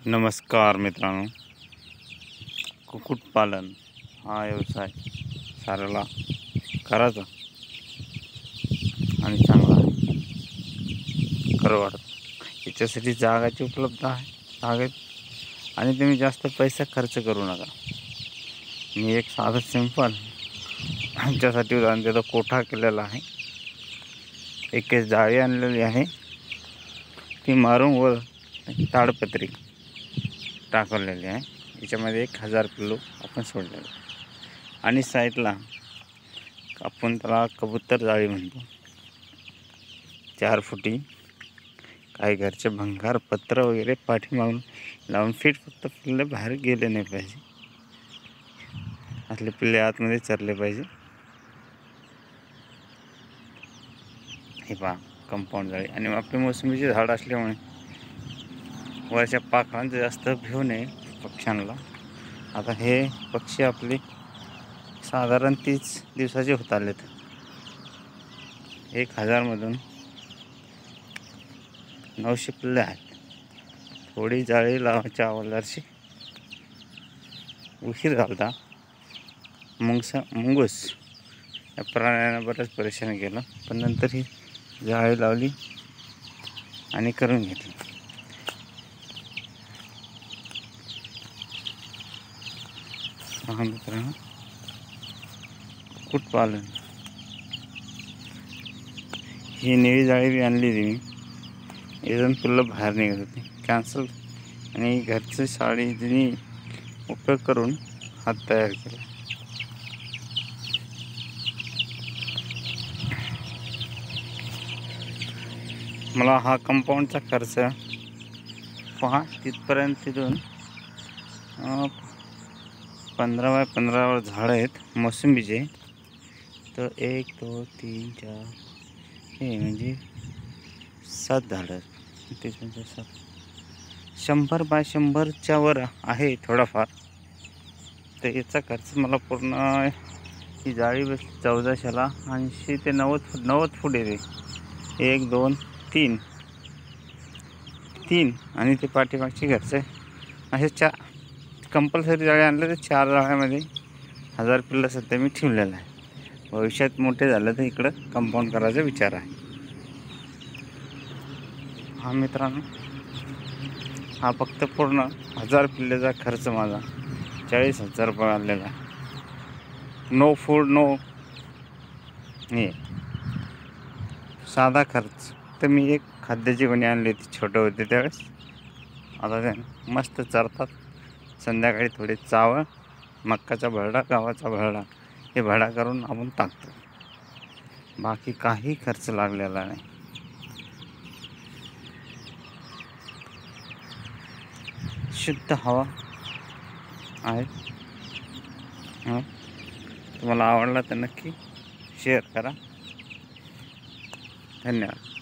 नमस्कार मित्रांनो, कुक्कुटपालन हा व्यवसाय साऱ्याला करायचा आणि चांगला करू वाटतं। याच्यासाठी जागाची उपलब्ध आहे, जागेत आणि तुम्ही जास्त पैसा खर्च करू नका। मी एक साधं सिंपल आमच्यासाठी उदाहरण देतो। कोठा केलेला आहे, एक जाळी आणलेली आहे, ती मारून वर ताडपत्री टाकलेली आहे। याच्यामध्ये 1000 किलो आपण सोडलेलं आहे आणि साईडला आपण त्याला कबूतर जाळी म्हणतो, 4 फुटी काही घरचे भंगार पत्र वगैरे पाठीमागून लावून फीट, फक्त पिल्ले बाहेर गेले नाही पाहिजे, असले पिल्ले आतमध्ये चरले पाहिजे। हे पहा कंपाऊंड जाळी। आणि आपली मोसंबीची झाड असल्यामुळे वरच्या पाखरांचं जास्त भिऊ नये पक्ष्यांना। आता हे पक्षी आपले साधारण 30 दिवसाचे होत आलेत। 1000 मधून 900 पिल्ले आहेत। थोडी जाळी लावायच्या अगोदरशी उशीर झाला। मुंगूस या प्राण्यानं बरंच परेशान केलं, पण नंतर ही जाळी लावली आणि करून घेतली। हा मित्रांनो, कुक्कुटपालन ही निळी जाळी बी आणली मी, एकदम पिल्लं बाहेर निघत होती, कॅन्सल आणि घरची साडीने उपयोग करून हात तयार केला। मला हा कंपाऊंडचा खर्च पहा तिथपर्यंत, तिथून 15 बाय 15 वर झाड आहेत मोसंबीचे, तर 1 2 3 4 हे म्हणजे 7 झाडं, 7 100 बाय 100च्या वर आहे थोडाफार। तर याचा खर्च मला पूर्ण ही जाळी बसली 1400ला 80 ते 90 फूट येते। 1 2 3 आणि ते पाठीमागची घरचे असे 4 कंपल्सरी जाळी आणलं तर 4 जाळ्यामध्ये 1000 पिल्लं सध्या मी ठेवलेलं आहे। भविष्यात मोठे झालं तर इकडं कंपाऊंड करायचा विचार आहे। हा मित्रांनो, हा फक्त पूर्ण 1000 पिल्लेचा खर्च माझा 40,000 रुपये आलेला आहे। नो फूड, नो हे साधा खर्च। तर मी एक खाद्याची गोणी आणली होती, छोटे होते त्यावेळेस। आता ते मस्त चरतात, संध्याकाळी थोडे चावळ, मक्काचा भरडा, गव्हाचा भरडा, हे भरडा करून आपण टाकतो, बाकी काही खर्च लागलेला नाही। शुद्ध हवा आहे। तुम्हाला आवडला तर नक्की शेअर करा। धन्यवाद।